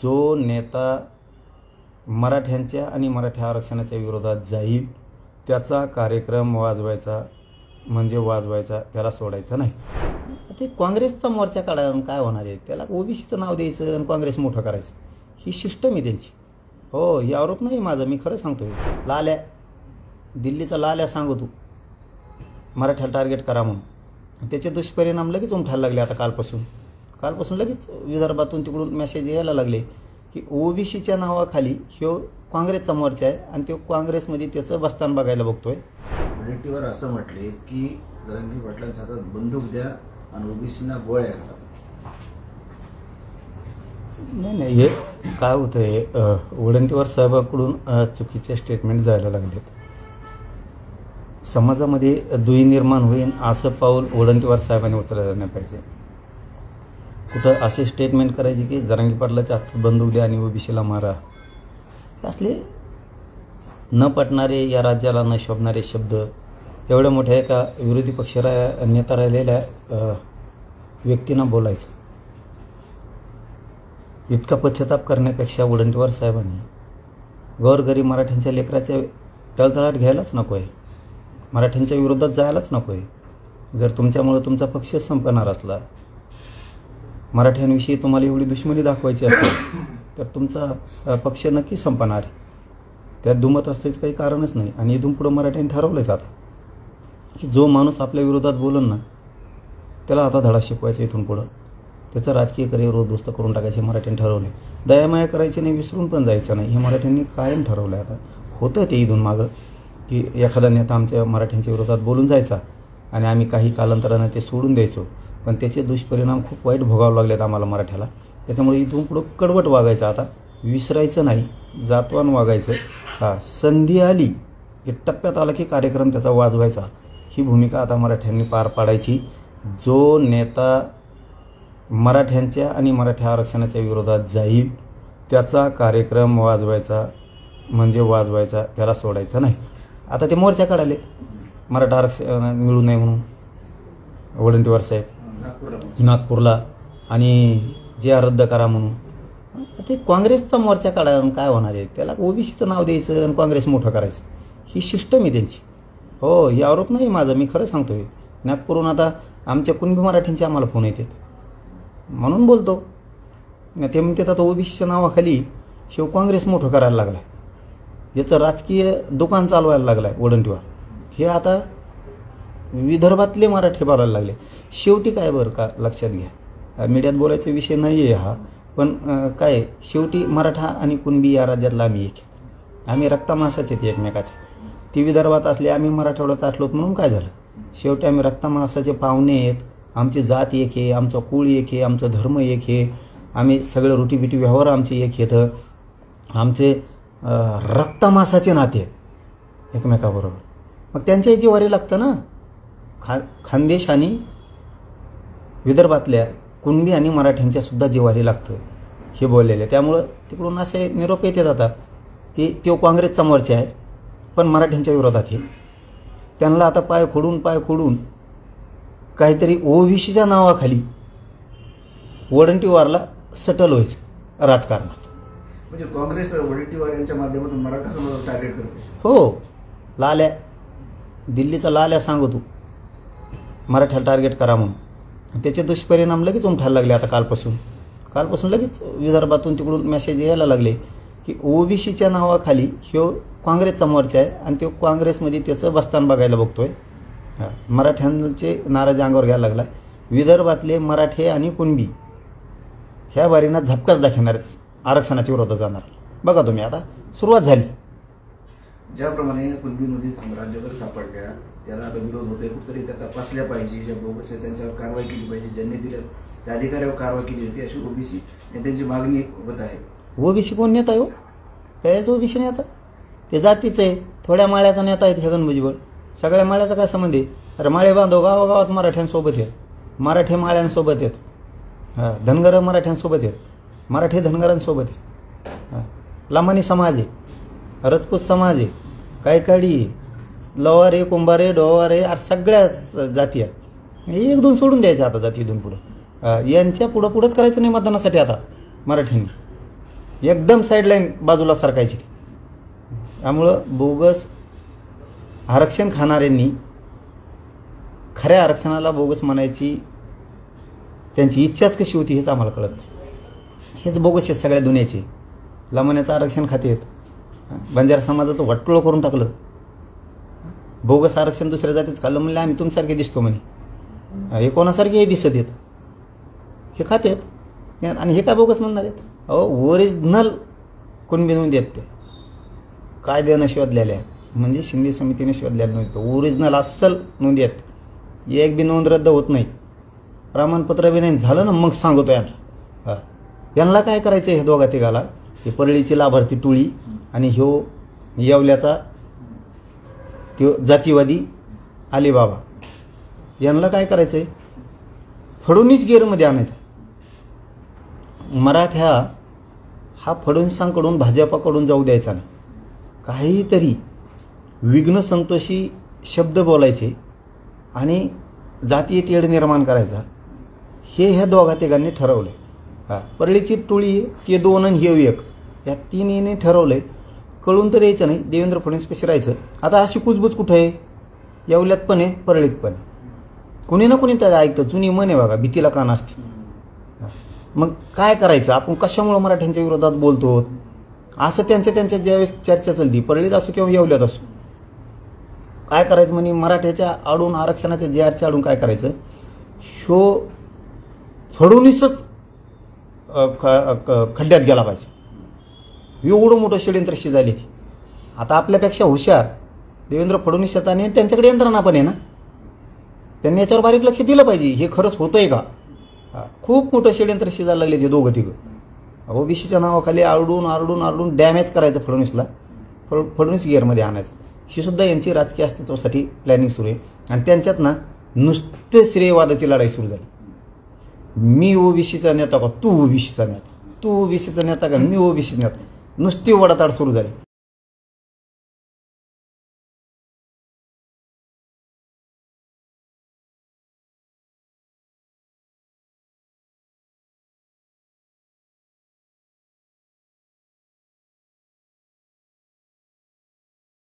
जो नेता मराठ्यांच्या आणि मराठा आरक्षणाच्या विरोधात जाईल त्याचा कार्यक्रम वाजवायचा म्हणजे वाजवायचा, त्याला सोडायचं नाही. ते काँग्रेसचा मोर्चा काढून काय होणार आहे? त्याला ओबीसीचं नाव द्यायचं आणि काँग्रेस मोठं करायचं, ही सिस्टम आहे त्यांची. हो, ही आरोप नाही माझा, मी खरं सांगतोय. लाल्या, दिल्लीचा लाल्या सांगतो मराठ्याला टार्गेट करा म्हणून, त्याचे दुष्परिणाम लगेच उमठायला लागले. आता कालपासून लगेच विदर्भातून तिकडून मेसेज यायला लागले की ओबीसीच्या नावाखाली ह्यो काँग्रेसचा मोर्चा आहे आणि तो काँग्रेसमध्ये त्याचं बस्तान बघायला बघतोय. वडेट्टीवार असं म्हटले की जरांगे पाटलांच्या हातात बंदूक द्या आणि ओबीसींना गोळ्या घाला. नाही, हे काय होतंय, वडेट्टीवार साहेबांकडून चुकीचे स्टेटमेंट जायला लागलेत. समाजामध्ये दुही निर्माण होईल असं पाऊल वडेट्टीवार साहेबांनी उचलायला नाही पाहिजे. कुठं असे स्टेटमेंट करायचे की जरांगे पाटलाच्या हातात बंदूक द्या आणि ओबीसीला मारा, असले न पटणारे, या राज्याला न शोभणारे शब्द एवढ्या मोठ्या एका विरोधी पक्ष नेता राहिलेल्या व्यक्तींना बोलायचं. इतका पश्चाताप करण्यापेक्षा वडेट्टीवार साहेबांनी गोरगरीब मराठ्यांच्या लेकराच्या तळतळाट घ्यायलाच नको आहे, मराठ्यांच्या विरोधात जायलाच नको आहे. जर तुमच्यामुळे तुमचा पक्ष संपणार असला, मराठ्यांविषयी तुम्हाला एवढी दुश्मनी दाखवायची असेल तर तुमचा पक्ष नक्की संपणार. त्यात दुमत असल्याचं काही कारणच नाही. आणि इथून पुढं मराठ्यांनी ठरवलंच आता की जो माणूस आपल्या विरोधात बोलन ना त्याला आता धडा शिकवायचा. इथून पुढं त्याचं राजकीय करिअर उद्ध्वस्त करून टाकायचे मराठ्यांनी ठरवले. दयामाया करायची नाही, विसरून पण जायचं नाही, हे मराठ्यांनी कायम ठरवलं आहे. आता होतं ते इथून मागं की एखादा नेता आमच्या मराठ्यांच्या विरोधात बोलून जायचा आणि आम्ही काही कालांतरानं ते सोडून द्यायचो, पण त्याचे दुष्परिणाम खूप वाईट भोगावे लागलेत आम्हाला मराठ्याला. त्याच्यामुळे इथून पुढं कडवट वागायचं, आता विसरायचं नाही, जातवान वागायचं. संधी आली की टप्प्यात आला की कार्यक्रम त्याचा वाजवायचा, ही भूमिका आता मराठ्यांनी पार पाडायची. जो नेता मराठ्यांच्या आणि मराठा आरक्षणाच्या विरोधात जाईल त्याचा कार्यक्रम वाजवायचा म्हणजे वाजवायचा, त्याला सोडायचं नाही. आता ते मोर्चा काढाले मराठा आरक्षण मिळू नये म्हणून वडेट्टीवार साहेब नागपूरला, आणि जे रद्द करा म्हणून. ते काँग्रेसचा मोर्चा काढून काय होणार आहे? त्याला ओबीसीचं नाव द्यायचं आणि काँग्रेस मोठं करायचं, ही सिस्टम आहे त्यांची. हो, ही आरोप नाही माझा, मी खरं सांगतोय. नागपूरहून आता आमच्या कुणबी मराठ्यांचे आम्हाला फोन येतात म्हणून बोलतो. ते म्हणतात आता ओबीसीच्या नावाखाली शिव काँग्रेस मोठं करायला लागला, याचं राजकीय दुकान चालवायला लागलं आहे वडेट्टीवार. हे आता विदर्भातले मराठी बोलायला लागले. शेवटी काय बरं का, लक्षात घ्या, मीडियात बोलायचा विषय नाही आहे हा, पण काय शेवटी मराठा आणि कुणबी या राज्यातला आम्ही एक, आम्ही रक्तमासाचे ते एकमेकाचे. ती विदर्भात असले, आम्ही मराठवाड्यात असलोत म्हणून काय झालं? शेवटी आम्ही रक्तमासाचे पाहुणे आहेत. आमची जात एक आहे, आमचा कुळ एक आहे, आमचा धर्म एक आहे, आम्ही सगळे रोटीबिटी व्यवहार आमचे एक येतं, आमचे रक्तमासाचे नाते आहेत एकमेकाबरोबर. मग त्यांच्याही जिव्हारी लागतं ना. खानदेश आणि विदर्भातल्या कुणबी आणि मराठ्यांच्या सुद्धा जिव्हारी लागतं हे बोललेले. त्यामुळं तिकडून असे निरोप येतात आता की तो काँग्रेसचा मोर्चा आहे पण मराठ्यांच्या विरोधात आहे. त्यांना आता पाय खोडून काहीतरी ओबीसीच्या नावाखाली वडेट्टीवारला सटल व्हायचं राजकारणात. म्हणजे काँग्रेस वडेट्टीवार यांच्या माध्यमातून मराठा समाजाला टार्गेट करते. हो, लाल्या, दिल्लीचा लाल्या सांगतो मराठ्याला टार्गेट करा म्हणून, त्याचे दुष्परिणाम लगेच उमठायला लागले. आता कालपासून लगेच विदर्भातून तिकडून मेसेज यायला लागले की ओबीसीच्या नावाखाली ह्यो काँग्रेसचा मोर्चा आहे आणि तो काँग्रेसमध्ये त्याचं बस्तान बघायला बघतोय. मराठ्यांचे नाराज अंगावर घ्यायला लागला. विदर्भातले मराठे आणि कुणबी ह्या बारीनं झपकाच दाखवणार, आरक्षणाच्या विरोधात जाणार. बघा तुम्ही, आता सुरुवात झाली. ज्याप्रमाणे कुणबीमध्ये राज्यभर सापडल्या त्याला आता विरोध होतोय, कुठतरी त्या तपासल्या पाहिजे, ज्या बोगस आहे त्यांच्यावर कारवाई केली पाहिजे, ज्यांनी दिल्या त्या अधिकाऱ्यावर कारवाई केली जाते अशी ओबीसी नेत्यांची मागणी होत आहे. ओबीसी कोण नेता हो? कायच ओबीसी नेता? ते जातीचं आहे, थोड्या माळ्याचा नेता आहे छगन भुजबळ. सगळ्या माळ्याचा काय संबंध आहे? अरे माळे बांधव गावागावात मराठ्यांसोबत आहेत, मराठे माळ्यांसोबत आहेत, धनगर मराठ्यांसोबत आहेत, मराठे धनगरांसोबत आहेत, लामानी समाज आहे, रजपूत समाज आहे, कायकाडी, लवारे, कुंभारे, डोवारे, सगळ्याच जाती आहेत. एक दोन सोडून द्यायच्या आता जाती इथून पुढं. यांच्या पुढंच करायचं नाही मतदानासाठी आता मराठ्यांनी. एकदम साईडलाईन बाजूला सरकायची. त्यामुळं बोगस आरक्षण खाणाऱ्यांनी खऱ्या आरक्षणाला बोगस म्हणायची त्यांची इच्छाच कशी होती हेच आम्हाला कळत नाही. हेच बोगस आहेत सगळ्या दुनियाचे. लावण्याचं आरक्षण खातेत, बंजारा समाजाचं वाटोळं करून टाकलं. बोगस आरक्षण दुसऱ्या जातीच खाल्लं म्हणलं आम्ही तुमच्यासारखे दिसतो म्हणे. हे कोणासारखे हे दिसत येत, हे खातेत आणि हे काय बोगस म्हणणार आहेत. अहो ओरिजिनल कुणबी नोंदी आहेत ते कायद्यानं शोधलेल्या आहेत, म्हणजे शिंदे समितीने शोधलेल्या नव्हतं. ओरिजिनल अस्सल नोंदी आहेत. एक बी नोंद रद्द होत नाही, प्रमाणपत्र बी नाही झालं ना मग सांगतो यांना. यांना काय करायचं हे दोघा तिघाला, हे परळीची लाभार्थी टोळी आणि ह्यो येवल्याचा त्यो जातीवादी अलीबाबा, यांना काय करायचं आहे, फडणवीस गेअरमध्ये आणायचं. मराठा हा फडणवीसांकडून भाजपाकडून जाऊ द्यायचा नाही. काहीतरी विघ्न संतोषी शब्द बोलायचे आणि जातीय तेढ निर्माण करायचा, हे ह्या दोघा तिघांनी ठरवलं आहे. परळीची टोळी ते 2 आणि हे 1 या 3 ठरवलंय. कळून तर द्यायचं नाही, देवेंद्र फडणवीस पेशी राहायचं. आता अशी कुजबूज कुठं आहे, येवल्यात पण आहे, परळीत पण. कुणी ना कुणी त्याचं ऐकतं. जुनी मन आहे बघा, भीतीला कान असते. मग काय करायचं, आपण कशामुळं मराठ्यांच्या विरोधात बोलतो असं त्यांच्या ज्यावेळेस चर्चा चालली, परळीत असो किंवा येवल्यात असो, काय करायचं म्हणे मराठ्याच्या आडून आरक्षणाच्या JRच्या आडून काय करायचं, ह्यो फडणवीसच खड्ड्यात गेला पाहिजे. एवढं मोठं षड्यंत्र शिजायले. आता आपल्यापेक्षा हुशार देवेंद्र फडणवीस येतात आणि त्यांच्याकडे यंत्रणा पण आहे ना, त्यांनी याच्यावर बारीक लक्ष दिलं पाहिजे. हे खरंच होतंय का. खूप मोठं षड्यंत्र शिजायला लागले ते दोघं तिघं. ओबीसीच्या नावाखाली आरडून डॅमेज करायचं फडणवीसला, फडणवीस गिअरमध्ये आणायचं. ही सुद्धा यांची राजकीय अस्तित्वासाठी प्लॅनिंग सुरू आहे. आणि त्यांच्यात ना नुसते श्रेयवादाची लढाई सुरू झाली. मी ओबीसीचा नेता का तू ओबीसीचा नेता, तू ओबीसीचा नेता का मी ओबीसी नेता, नुसती वडाताड सुरू झाली.